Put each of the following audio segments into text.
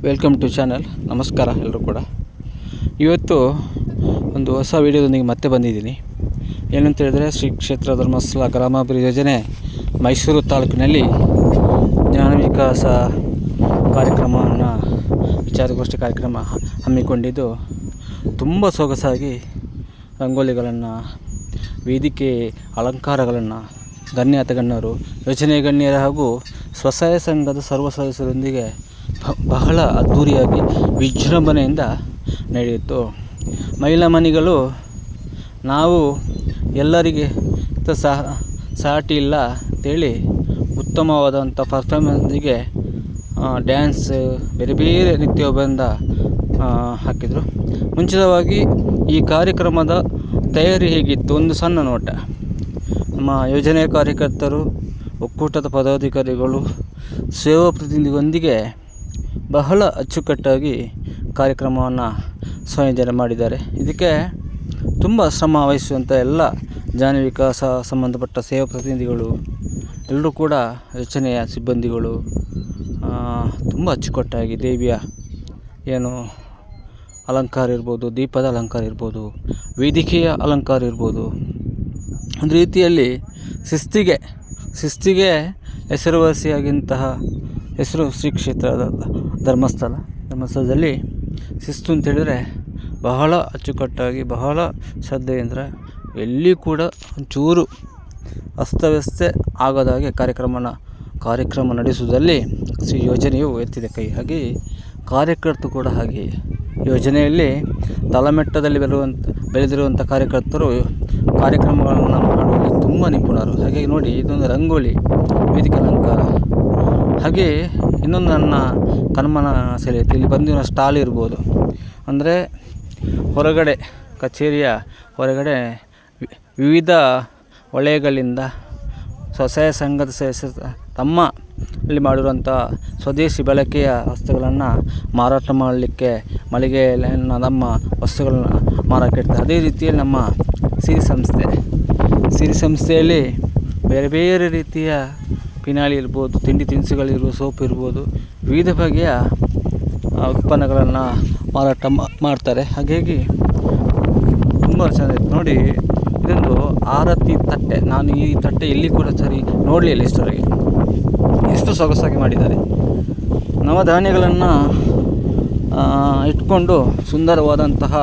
Welcome to channel. ನಮಸ್ಕಾರ ಎಲ್ಲರೂ ಕೂಡ. ಇವತ್ತು ಒಂದು ಹೊಸ ವಿಡಿಯೋದೊಂದಿಗೆ ಮತ್ತೆ ಬಂದಿದ್ದೀನಿ. ಏನಂತ ಹೇಳಿದ್ರೆ, ಶ್ರೀ ಕ್ಷೇತ್ರ ಧರ್ಮಸ್ಥಳ ಗ್ರಾಮಾಭಿವೃದ್ಧಿ ಯೋಜನೆ ಮೈಸೂರು ತಾಲೂಕಿನಲ್ಲಿ ಜ್ಞಾನ ವಿಕಾಸ ಕಾರ್ಯಕ್ರಮವನ್ನು ವಿಚಾರಗೋಷ್ಠಿ ಕಾರ್ಯಕ್ರಮ ಹಮ್ಮಿಕೊಂಡಿದ್ದು ತುಂಬ ಸೊಗಸಾಗಿ ರಂಗೋಲಿಗಳನ್ನು, ವೇದಿಕೆ ಅಲಂಕಾರಗಳನ್ನು ಗಣ್ಯರು, ಯೋಜನೆ ಗಣ್ಯರ ಹಾಗೂ ಸ್ವಸಹಾಯ ಸಂಘದ ಸರ್ವ ಸದಸ್ಯರೊಂದಿಗೆ ಬಹಳ ಅದ್ಧೂರಿಯಾಗಿ ವಿಜೃಂಭಣೆಯಿಂದ ನಡೆಯಿತು. ಮಹಿಳಾ ಮಣಿಗಳು ನಾವು ಎಲ್ಲರಿಗೆ ಸಾಟಿ ಇಲ್ಲ ಅಂತೇಳಿ ಉತ್ತಮವಾದಂಥ ಪರ್ಫಾರ್ಮೆನ್ಸ್ಗೆ ಡ್ಯಾನ್ಸ್ ಬೇರೆ ಬೇರೆ ನೃತ್ಯವನ್ನು ಹಾಕಿದರು. ಮುಂಚಿತವಾಗಿ ಈ ಕಾರ್ಯಕ್ರಮದ ತಯಾರಿ ಹೇಗಿತ್ತು ಒಂದು ಸಣ್ಣ ನೋಟ. ನಮ್ಮ ಯೋಜನೆಯ ಕಾರ್ಯಕರ್ತರು, ಒಕ್ಕೂಟದ ಪದಾಧಿಕಾರಿಗಳು, ಸೇವಾ ಪ್ರತಿನಿಧಿಗಳೊಂದಿಗೆ ಬಹಳ ಅಚ್ಚುಕಟ್ಟಾಗಿ ಕಾರ್ಯಕ್ರಮವನ್ನು ಸಂಯೋಜನೆ ಮಾಡಿದ್ದಾರೆ. ಇದಕ್ಕೆ ತುಂಬ ಶ್ರಮ ವಹಿಸುವಂಥ ಎಲ್ಲ ಜ್ಞಾನ ವಿಕಾಸ ಸಂಬಂಧಪಟ್ಟ ಸೇವಾ ಪ್ರತಿನಿಧಿಗಳು ಎಲ್ಲರೂ ಕೂಡ, ಯೋಜನೆಯ ಸಿಬ್ಬಂದಿಗಳು ತುಂಬ ಅಚ್ಚುಕಟ್ಟಾಗಿ ದೇವಿಯ ಅಲಂಕಾರ ಇರ್ಬೋದು, ದೀಪದ ಅಲಂಕಾರ ಇರ್ಬೋದು, ವೇದಿಕೆಯ ಅಲಂಕಾರ ಇರ್ಬೋದು, ಒಂದು ರೀತಿಯಲ್ಲಿ ಶಿಸ್ತಿಗೆ ಹೆಸರುವಾಸಿಯಾಗಿಂತಹ ಹೆಸರು ಶ್ರೀ ಕ್ಷೇತ್ರದ ಧರ್ಮಸ್ಥಳದಲ್ಲಿ ಶಿಸ್ತು ಅಂತೇಳಿದರೆ ಬಹಳ ಅಚ್ಚುಕಟ್ಟಾಗಿ, ಬಹಳ ಶ್ರದ್ಧೆಯಿಂದ, ಎಲ್ಲಿ ಕೂಡ ಒಂಚೂರು ಅಸ್ತವ್ಯಸ್ತ ಆಗದಾಗೆ ಕಾರ್ಯಕ್ರಮ ನಡೆಸುವುದರಲ್ಲಿ ಶ್ರೀ ಯೋಜನೆಯು ಎತ್ತಿದ ಕೈ. ಹಾಗೆ ಕಾರ್ಯಕರ್ತರು ಕೂಡ ಹಾಗೆ ಯೋಜನೆಯಲ್ಲಿ ತಳಮಟ್ಟದಲ್ಲಿ ಬೆಳೆದಿರುವಂಥ ಕಾರ್ಯಕರ್ತರು ಕಾರ್ಯಕ್ರಮಗಳನ್ನು ಮಾಡುವಲ್ಲಿ ತುಂಬ ನಿಪುಣರು. ಹಾಗಾಗಿ ನೋಡಿ, ಇದೊಂದು ರಂಗೋಲಿ, ವೇದಿಕೆ ಅಲಂಕಾರ. ಹಾಗೆ ಇನ್ನೊಂದು ನನ್ನ ಕಣ್ಮನ ಸೆಳೆಯಿತು, ಇಲ್ಲಿ ಬಂದಿರೋ ಸ್ಟಾಲ್ ಇರ್ಬೋದು. ಅಂದರೆ ಹೊರಗಡೆ, ಕಚೇರಿಯ ಹೊರಗಡೆ ವಿವಿಧ ವಲಯಗಳಿಂದ ಸ್ವಸಹಾಯ ಸಂಘದ ಸದಸ್ಯರು ತಮ್ಮ ಅಲ್ಲಿ ಮಾಡಿರುವಂಥ ಸ್ವದೇಶಿ ಬಳಕೆಯ ವಸ್ತುಗಳನ್ನು ಮಾರಾಟ ಮಾಡಲಿಕ್ಕೆ ಮಳಿಗೆಯನ್ನು ನಮ್ಮ ವಸ್ತುಗಳನ್ನ ಮಾರಾಟ ಇಡ್ತಾರೆ. ಅದೇ ರೀತಿಯಲ್ಲಿ ನಮ್ಮ ಸಿರಿ ಸಂಸ್ಥೆಯಲ್ಲಿ ಬೇರೆ ಬೇರೆ ರೀತಿಯ ಪಿನಾಲಿ ಇರ್ಬೋದು, ತಿಂಡಿ ತಿನಿಸುಗಳಿರ್ಬೋದು, ಸೋಪ್ ಇರ್ಬೋದು, ವಿವಿಧ ಬಗೆಯ ಉತ್ಪನ್ನಗಳನ್ನು ಮಾರಾಟ ಮಾಡ್ತಾರೆ. ಹಾಗಾಗಿ ತುಂಬ ಚೆನ್ನಾಗಿತ್ತು ನೋಡಿ. ಇದೊಂದು ಆರತಿ ತಟ್ಟೆ. ನಾನು ಈ ತಟ್ಟೆ ಎಲ್ಲಿ ಕೂಡ ಸರಿ ನೋಡಲಿಲ್ಲ ಇಷ್ಟವರೆಗೆ, ಎಷ್ಟು ಸೊಗಸಾಗಿ ಮಾಡಿದ್ದಾರೆ. ನವಧಾನ್ಯಗಳನ್ನು ಇಟ್ಕೊಂಡು ಸುಂದರವಾದಂತಹ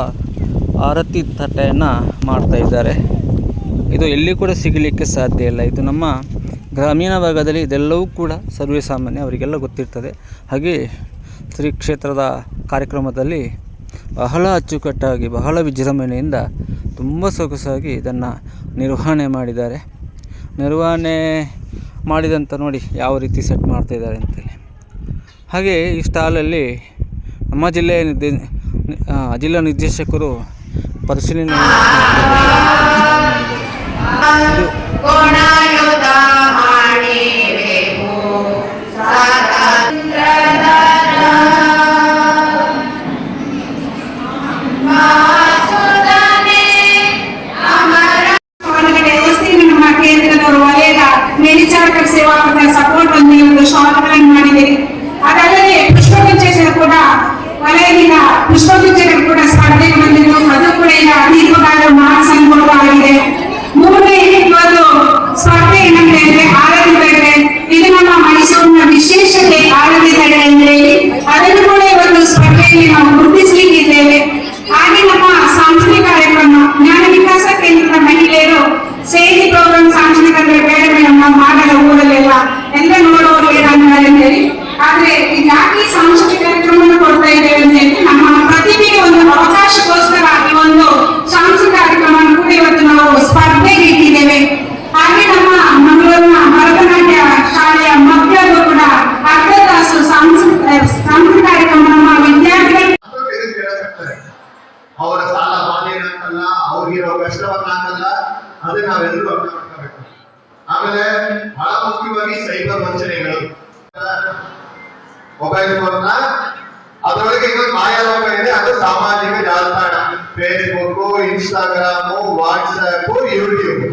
ಆರತಿ ತಟ್ಟೆಯನ್ನು ಮಾಡ್ತಾಯಿದ್ದಾರೆ. ಇದು ಎಲ್ಲಿ ಕೂಡ ಸಿಗಲಿಕ್ಕೆ ಸಾಧ್ಯ ಇಲ್ಲ. ಇದು ನಮ್ಮ ಗ್ರಾಮೀಣ ಭಾಗದಲ್ಲಿ ಇದೆಲ್ಲವೂ ಕೂಡ ಸರ್ವೇ ಸಾಮಾನ್ಯ, ಅವರಿಗೆಲ್ಲ ಗೊತ್ತಿರ್ತದೆ. ಹಾಗೆ ಶ್ರೀ ಕ್ಷೇತ್ರದ ಕಾರ್ಯಕ್ರಮದಲ್ಲಿ ಬಹಳ ಅಚ್ಚುಕಟ್ಟಾಗಿ, ಬಹಳ ವಿಜೃಂಭಣೆಯಿಂದ ತುಂಬ ಸೊಗಸಾಗಿ ಇದನ್ನು ನಿರ್ವಹಣೆ ಮಾಡಿದ್ದಾರೆ. ನಿರ್ವಹಣೆ ಮಾಡಿದಂಥ ನೋಡಿ ಯಾವ ರೀತಿ ಸೆಟ್ ಮಾಡ್ತಾಯಿದ್ದಾರೆ ಅಂತೇಳಿ. ಹಾಗೆ ಈ ಸ್ಟಾಲಲ್ಲಿ ನಮ್ಮ ಜಿಲ್ಲಾ ನಿರ್ದೇಶಕರು ಪರಿಶೀಲನೆ ಮೇಲ್ವಿಚಾರಕರ ಸೇವಾ ಸಪೋರ್ಟ್ ಒಂದಿಗೆ ಒಂದು ಶಾಪ್ಗಳನ್ನು ಮಾಡಿದ್ದೀರಿ. ಅದಲ್ಲದೆ ಪುಷ್ಪಗುಚ್ಛ ಕೂಡ ವಲಯದಿಂದ ಪುಷ್ಪಗುಚ್ಛಗಳು ಕೂಡ ಸ್ಪರ್ಧೆಗೆ ಬಂದಿದ್ದು, ಅದು ಕೂಡ ಈಗ ದೀಪಗಾರ ಮಹಾಸಂಘವಾಗಿದೆ. ಮೂರನೇ ಒಂದು ಸ್ಪರ್ಧೆ ಏನಂತ ಹೇಳಿದ್ರೆ ಆರತಿ ತಡೆ. ಇದು ನಮ್ಮ ಮೈಸೂರಿನ ವಿಶೇಷತೆ, ಆರತಿ ತಡೆ ಅಂದ್ರೆ ಅದನ್ನು ಕೂಡ ಒಂದು ಸ್ಪರ್ಧೆಯಲ್ಲಿ ನಾವು ಗುರುತಿಸಲಿಕ್ಕಿದ್ದೇವೆ. ಹಾಗೆ ನಮ್ಮ ಸಾಂಸ್ಕೃತಿಕ ಕಾರ್ಯಕ್ರಮ ಜ್ಞಾನ ವಿಕಾಸ ಕೇಂದ್ರದ ಮಹಿಳೆಯರು ಸೇರಿ ಪ್ರೋಗ್ರಾಮ್ ಸಾಂಸ್ಕೃತಿಕ ಬೇಡ ಮೇಡಮ್, ನಾವು ಮಾಡಲ್ಲ ಊರಲ್ಲೆಲ್ಲ ಎಲ್ಲ ನೋಡೋರು ಬೇಡ ಅಂತ ಹೇಳಿ. ಆದ್ರೆ ಯಾಕೆ ಸಾಂಸ್ಕೃತಿಕ ಕಾರ್ಯಕ್ರಮವನ್ನು ಕೊಡ್ತಾ ಇದ್ದೇವೆ ಅಂತ ಹೇಳಿ, ನಮ್ಮ ಪ್ರತಿಭೆಗೆ ಒಂದು ಅವಕಾಶಕ್ಕೋಸ್ಕರ ಈ ಒಂದು ಸಾಂಸ್ಕೃತಿಕ ಕಾರ್ಯಕ್ರಮವನ್ನು ಕೂಡ ಇವತ್ತು ನಾವು ಸ್ಪರ್ಧೆಗೆ ಇಟ್ಟಿದ್ದೇವೆ. ಹಾಗೆ ನಮ್ಮ ಮಂಗಳೂರಿನ ಭರತನಾಟ್ಯ ಶಾಲೆಯ ಮಕ್ಕಳು ಕೂಡ ಅರ್ಧ ತಾಸು ಸಾಂಸ್ಕೃತಿಕ ಕಾರ್ಯಕ್ರಮ ನಮ್ಮ ವಿದ್ಯಾರ್ಥಿಗಳು ಅವರ ಸಾಲ ಬಾಧೆಗಳನ್ನಲ್ಲ, ಅವ್ರಿಗಿರೋ ಕಷ್ಟವನ್ನಾಗಲ್ಲ, ಅದನ್ನ ನಾವೆಲ್ಲರೂ ಅರ್ಥ ಮಾಡ್ಕೋಬೇಕು. ಆಮೇಲೆ ಬಹಳ ಮುಖ್ಯವಾಗಿ ಸೈಬರ್ ವಂಚನೆಗಳು, ಮೊಬೈಲ್ ಫೋನ್ ಅದರೊಳಗೆ ಇನ್ನೊಂದು ಮಾಯಾಲೋಕ ಇದೆ, ಅದು ಸಾಮಾಜಿಕ ಜಾಲತಾಣ, ಫೇಸ್ಬುಕ್, ಇನ್ಸ್ಟಾಗ್ರಾಮು, ವಾಟ್ಸ್ಆಪ್, ಯೂಟ್ಯೂಬ್.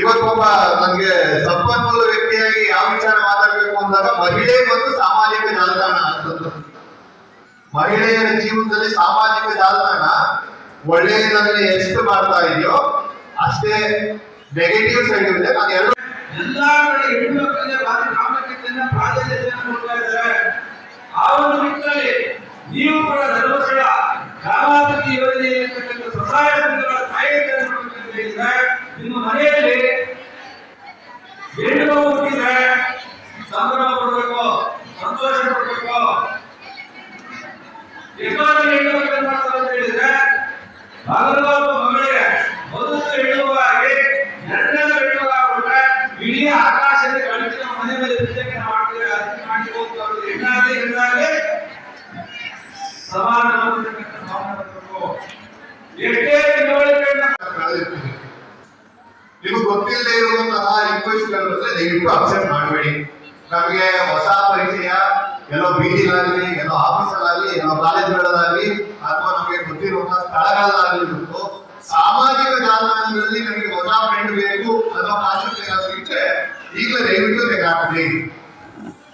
ಇವತ್ತೊಬ್ಬ ನನಗೆ ಸಂಪನ್ಮೂಲ ವ್ಯಕ್ತಿಯಾಗಿ ಯಾವ ವಿಚಾರ ಮಾತಾಡಬೇಕು ಅಂದಾಗ ಮಹಿಳೆ ಮತ್ತು ಸಾಮಾಜಿಕ ಜಾಲತಾಣ ಅಂತಂದು ಮಹಿಳೆಯರ ಜೀವನದಲ್ಲಿ ಸಾಮಾಜಿಕ ಜಾಲತಾಣ ಒಳ್ಳೆಯದನ್ನ ಎಷ್ಟು ಮಾಡ್ತಾ ಇದೆಯೋ ಅಷ್ಟೇ ನೆಗೆಟಿವ್ ಸೈಡ್ ಇದೆ. ನಾನು ಎರಡು ಎಲ್ಲಾ ಕಡೆ ಹೆಣ್ಣು ಮಕ್ಕಳಿಗೆ ಭಾರಿ ಪ್ರಾಮುಖ್ಯತೆಯನ್ನ ಪ್ರಾಧಾನ್ಯತೆಯನ್ನು ಕೊಡ್ತಾ ಇದ್ದಾರೆ. ಆ ಒಂದು ನಿಟ್ಟಿನಲ್ಲಿ ನೀವು ಕೂಡ ಧರ್ಮಸ್ಥಳ ಗ್ರಾಮಾಭಿವೃದ್ಧಿ ಯೋಜನೆಯಲ್ಲಿರ್ತಕ್ಕಂಥ ಸ್ವಸಹಾಯ ಸಂಘಗಳ ಕಾಯಕವನ್ನು ಹೇಳಿದ್ರೆ ನಿಮ್ಮ ಮನೆಯಲ್ಲಿ ಹೆಣ್ಣು ಮಗು ಹುಟ್ಟಿದ್ರೆ ಸಂಭ್ರಮ ಪಡಬೇಕು, ಸಂತೋಷ ಪಡಬೇಕು. ಎಷ್ಟೊಂದು ಹೆಣ್ಣು ಮಕ್ಕಳು ಏನ್ ಮಾಡ್ತಾರೆ ಅಂತ ಹೇಳಿದ್ರೆ ಮಗನೊಬ್ಬ ಮಗಳಿಗೆ ಮೊದಲು ಹೆಣ್ಣು ಮಗುವಾಗಿ ಎರಡನೇ ಹೆಣ್ಣು ಮಗುವಾಗ್ಬಿಟ್ರೆ ಇಡೀ ಆಕಾಶದಲ್ಲಿ ಗಂಟಿನ ಮನೆ ಮೇಲೆ ಬಿದ್ದಕ್ಕೆ ಮಾಡ್ತಾರೆ. ಅದಕ್ಕೆ ಮಾಡಿ ಹೋಗ್ತಾರೆ. ಹೆಣ್ಣಾಗಿ ಸಮಾನ ಭಾವನೆ ಬರಬೇಕು. ಎಷ್ಟೇ ತಿಳುವಳಿಕೆಯನ್ನ ಕಳೆದಿರ್ತೀವಿ. ನಿಮಗೆ ಗೊತ್ತಿಲ್ಲದೆ ಇರುವಂತಹ ರಿಕ್ವೆಸ್ಟ್ಗಳು ದಯವಿಟ್ಟು ಅಕ್ಸೆಪ್ಟ್ ಮಾಡಬೇಡಿ. ನಮಗೆ ಹೊಸ ಪರಿಚಯ ಎಲ್ಲೋ ಬೀದಿಲಾಗಲಿ, ಎಲ್ಲೋ ಆಫೀಸಲ್ಲಾಗಲಿ, ಎಲ್ಲೋ ಕಾಲೇಜ್ಗಳಲ್ಲಾಗಲಿ ಅಥವಾ ನಮಗೆ ಗೊತ್ತಿರುವಂತಹ ಸ್ಥಳಗಳಲ್ಲಾಗಲಿ ಬಿಟ್ಟು ಸಾಮಾಜಿಕ ಜಾಲತಾಣಗಳಲ್ಲಿ ನಮಗೆ ಹೊಸ ಫ್ರೆಂಡ್ ಬೇಕು ಅಥವಾ ಕಾನ್ಸೆಪ್ಟ್ ಏನಾದ್ರು ಇದ್ರೆ ಈಗಲೇ ದಯವಿಟ್ಟು ಬೇಕಾಗ್ತದೆ.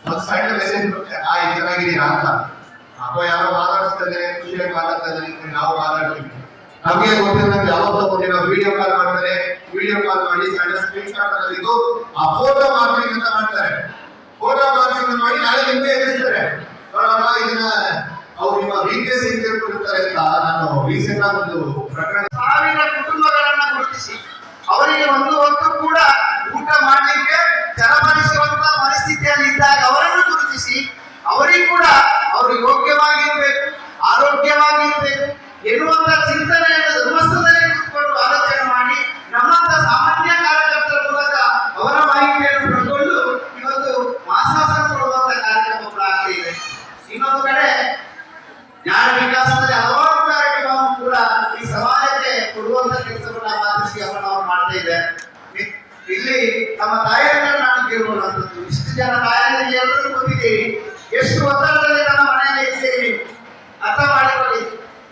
ಒಂದು ಸಣ್ಣ ಮೆಸೇಜ್ ಬರುತ್ತೆ, ಚೆನ್ನಾಗಿದ್ದೀರಾ ಅಂತ, ಅಥವಾ ಯಾರೋ ಮಾತಾಡಿಸ್ತಾರೆ, ಖುಷಿಯಾಗಿ ಮಾತಾಡ್ತಾ ಇದ್ದಾರೆ, ನಾವು ಮಾತಾಡ್ತೀವಿ. ನಮಗೆ ಗೊತ್ತಿಲ್ಲ ಯಾವತ್ತೋ ಒಂದಿನ ವಿಡಿಯೋ ಕಾಲ್ ಮಾಡ್ತಾರೆ, ವಿಡಿಯೋ ಕಾಲ್ ಮಾಡಿ ಸಣ್ಣ ಸ್ಕ್ರೀನ್ ಶಾಟ್ ಅನ್ನೋದು ಆ ಫೋಟೋ ಮಾರ್ಕಿಂಗ್ ಅಂತ ಮಾಡ್ತಾರೆ. ಫೋಟೋ ಮಾರ್ಕಿಂಗ್ ಮಾಡಿ ನಾಳೆ ನಿಮ್ಗೆ ಎದುರಿಸ್ತಾರೆ. ನೋಡೋಣ ಇದನ್ನ ಅವ್ರು ನಿಮ್ಮ ವೀಕ್ನೆಸ್ ಹೆಂಗ್ ತಿಳ್ಕೊಂಡಿರ್ತಾರೆ ಅಂತ ನಾನು ರೀಸೆಂಟ್ ಆಗಿ ಒಂದು ಪ್ರಕರಣ. ಸಾವಿರ ಕುಟುಂಬಗಳನ್ನ ಗುರುತಿಸಿ ಅವರಿಗೆ ಒಂದು ಹೊತ್ತು ಕೂಡ ಊಟ ಮಾಡಲಿಕ್ಕೆ ಚರಮರಿಸುವಂತ ಪರಿಸ್ಥಿತಿಯಲ್ಲಿ ಇದ್ದಾಗ ಅವರನ್ನು ಗುರುತಿಸಿ ಅವರಿಗೆ ಕೂಡ ಅವರು ಯೋಗ್ಯವಾಗಿರ್ಬೇಕು, ಆರೋಗ್ಯವಾಗಿರ್ಬೇಕು ಎನ್ನುವಂತ ಚಿಂತನೆಯನ್ನು ಧರ್ಮಸ್ಥಳದಲ್ಲಿ ಕೂತ್ಕೊಂಡು ಆಲೋಚನೆ ಮಾಡಿ ನಮ್ಮಂತ ಸಾಮಾನ್ಯ ಕಾರ್ಯಕರ್ತರ ಮೂಲಕ ಅವರ ಮಾಹಿತಿಯನ್ನು ಪಡ್ಕೊಂಡು ಇವತ್ತು ಮಾಸಾಸನ ಕೊಡುವಂತ ಕಾರ್ಯಕ್ರಮಗಳಾಗ್ತಾ ಇದೆ. ಇನ್ನೊಂದು ಕಡೆ ಜ್ಞಾನ ವಿಕಾಸದಲ್ಲಿ ಹಲವಾರು ಕಾರ್ಯಕ್ರಮವನ್ನು ಕೂಡ ಈ ಸಮಾಜಕ್ಕೆ ಕೊಡುವಂತ ಕೆಲಸವನ್ನ ಮಾತೃಶ್ರೀ ಅವರು ಮಾಡ್ತಾ ಇದ್ದಾರೆ. ಇಲ್ಲಿ ನಮ್ಮ ತಾಯಿಯರನ್ನ ನಾನು ಕೇಳುವಂಥದ್ದು, ಇಷ್ಟು ಜನ ತಾಯಿಯರಿಗೆ ಎಲ್ಲರೂ ಗೊತ್ತಿದ್ದೀರಿ, ಎಷ್ಟು ಒತ್ತಡದಲ್ಲಿ ನನ್ನ ಮನೆಯಲ್ಲಿ ಇರ್ತೀರಿ ಅರ್ಥ ಮಾಡಿಕೊಳ್ಳಿ.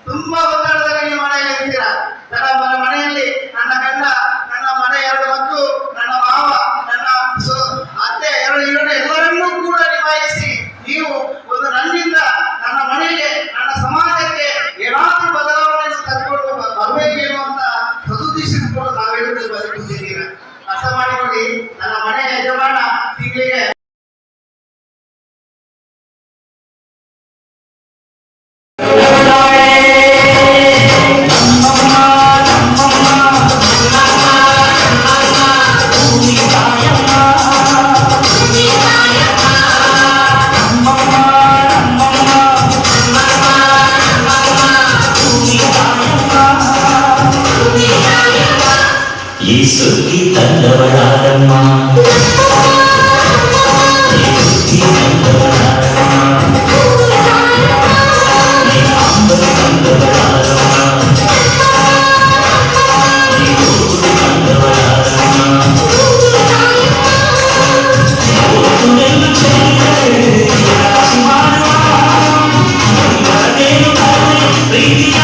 ತುಂಬಾ ಒತ್ತಡದಲ್ಲಿ ನೀವು ಮನೆಯಲ್ಲಿ ಇರ್ತೀರಾ. ನನ್ನ ಮನೆಯಲ್ಲಿ ನನ್ನ ಗಂಡ, ನನ್ನ ಮನೆ ಎರಡು ಮಕ್ಕಳು, ನನ್ನ ಮಾವ, ನನ್ನ ಅತ್ತೆ ಎಲ್ಲರನ್ನೂ ಕೂಡ ನಿಭಾಯಿಸಿ ನೀವು ಒಂದು ನನ್ನಿಂದ ನನ್ನ ಮನೆಗೆ, ನನ್ನ ಸಮಾಜಕ್ಕೆ ಏನಾದ್ರೂ ಬದಲಾವಣೆಯನ್ನು ತಂದುಕೊಂಡು ಬರಬೇಕು ಎನ್ನುವಂತ ಸದುದ್ದೇಶಿಸಿಕೊಂಡು ನಾವೆಲ್ಲರೂ ಬದುಕುತ್ತಿದ್ದೀರ. ಅರ್ಥ ಮಾಡಿಕೊಳ್ಳಿ. ನನ್ನ ಮನೆಯ ಯಜಮಾನ ತಿಂಗಳಿಗೆ ಈ ಸುದ್ದಿ ತಂದವರಾರಮ್ಮ, ಈ ಸುದ್ದಿ ತಂದವರಾರಮ್ಮ, ಈ ಅಂಬರು ತಂದವರಾರಮ್ಮ, ಈ ಊರು ತಂದವರಾರಮ್ಮ, ಓದುನೆಲ್ಲ ಸೇರಿದರೆ ರಾಶಿ ಮಾಡುವ ಇವರದೇನು ಪ್ರೀತಿಯ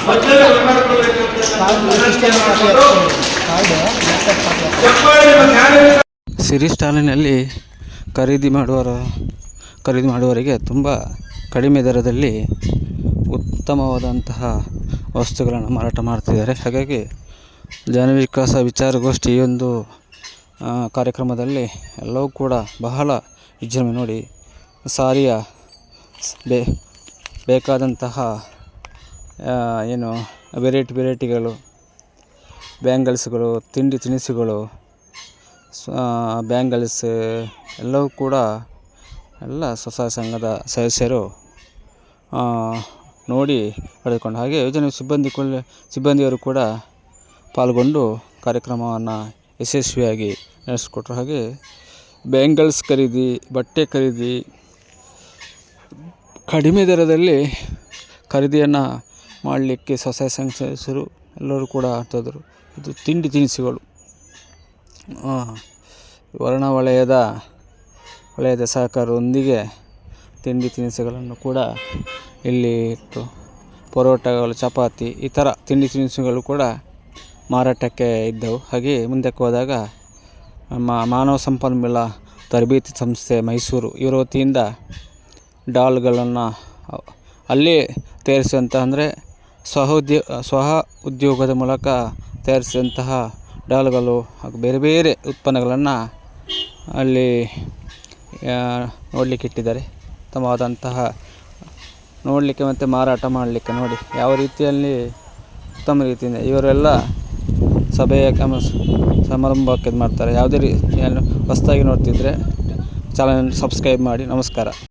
ಮೊದಲೇ ಬರ್ಮಾಡ್ಕೊಳ್ಬೇಕು ಅಂತ ವಿನಂತಿಯನ್ನು ಮಾಡಿಕೊಂಡು ಚಪ್ಪಾಳೆ ಜ್ಞಾನವೇದ ಸಿರಿ ಸ್ಟಾಲಿನಲ್ಲಿ ಖರೀದಿ ಮಾಡುವವರಿಗೆ ತುಂಬ ಕಡಿಮೆ ದರದಲ್ಲಿ ಉತ್ತಮವಾದಂತಹ ವಸ್ತುಗಳನ್ನು ಮಾರಾಟ ಮಾಡ್ತಿದ್ದಾರೆ. ಹಾಗಾಗಿ ಜನವಿಕಾಸ ವಿಚಾರಗೋಷ್ಠಿ ಈ ಒಂದು ಕಾರ್ಯಕ್ರಮದಲ್ಲಿ ಎಲ್ಲವೂ ಕೂಡ ಬಹಳ ವಿಜೃಂಭಣೆ ನೋಡಿ ಸಾರಿಯ ಬೇಕಾದಂತಹ ಏನು ವೆರೈಟಿಗಳು, ಬ್ಯಾಂಗಲ್ಸ್ಗಳು, ತಿಂಡಿ ತಿನಿಸುಗಳು, ಬ್ಯಾಂಗಲ್ಸ್ ಎಲ್ಲವೂ ಕೂಡ ಎಲ್ಲ ಸ್ವಸಹಾಯ ಸಂಘದ ಸದಸ್ಯರು ನೋಡಿ ಪಡೆದುಕೊಂಡು, ಹಾಗೆ ಯೋಜನೆ ಸಿಬ್ಬಂದಿಯವರು ಕೂಡ ಪಾಲ್ಗೊಂಡು ಕಾರ್ಯಕ್ರಮವನ್ನು ಯಶಸ್ವಿಯಾಗಿ ನಡೆಸಿಕೊಟ್ರು. ಹಾಗೆ ಬ್ಯಾಂಗಲ್ಸ್ ಖರೀದಿ, ಬಟ್ಟೆ ಖರೀದಿ, ಕಡಿಮೆ ದರದಲ್ಲಿ ಖರೀದಿಯನ್ನು ಮಾಡಲಿಕ್ಕೆ ಸ್ವಸಹಾಯ ಸಂಘ ಸದಸ್ಯರು ಎಲ್ಲರೂ ಕೂಡ ಆಗ್ತಾಯಿದ್ರು. ಇದು ತಿಂಡಿ ತಿನಿಸುಗಳು, ವಲಯದ ಸಹಕಾರದೊಂದಿಗೆ ತಿಂಡಿ ತಿನಿಸುಗಳನ್ನು ಕೂಡ ಇಲ್ಲಿ ಇಟ್ಟು ಪರೋಟಗಳು, ಚಪಾತಿ ಈ ಥರ ತಿಂಡಿ ತಿನಿಸುಗಳು ಕೂಡ ಮಾರಾಟಕ್ಕೆ ಇದ್ದವು. ಹಾಗೆ ಮುಂದಕ್ಕೆ ಹೋದಾಗ ನಮ್ಮ ಮಾನವ ಸಂಪನ್ಮೂಲ ತರಬೇತಿ ಸಂಸ್ಥೆ ಮೈಸೂರು ಇವರ ವತಿಯಿಂದ ಡಾಲ್ಗಳನ್ನು ಅಲ್ಲೇ ತಯಾರಿಸುವಂತಹ ಅಂದರೆ ಸ್ವಹ ಉದ್ಯೋಗದ ಮೂಲಕ ತಯಾರಿಸಿದಂತಹ ಡಾಲ್ಗಳು ಹಾಗೂ ಬೇರೆ ಬೇರೆ ಉತ್ಪನ್ನಗಳನ್ನು ಅಲ್ಲಿ ನೋಡಲಿಕ್ಕೆ ಇಟ್ಟಿದ್ದಾರೆ. ಉತ್ತಮವಾದಂತಹ ನೋಡಲಿಕ್ಕೆ ಮತ್ತು ಮಾರಾಟ ಮಾಡಲಿಕ್ಕೆ ನೋಡಿ ಯಾವ ರೀತಿಯಲ್ಲಿ ಉತ್ತಮ ರೀತಿಯಿಂದ ಇವರೆಲ್ಲ ಸಭೆಯ ಸಮಾರಂಭಕ್ಕೆ ಇದು ಮಾಡ್ತಾರೆ. ಯಾವುದೇ ಹೊಸದಾಗಿ ನೋಡ್ತಿದ್ದರೆ ಚಾನಲ್ ಸಬ್ಸ್ಕ್ರೈಬ್ ಮಾಡಿ. ನಮಸ್ಕಾರ.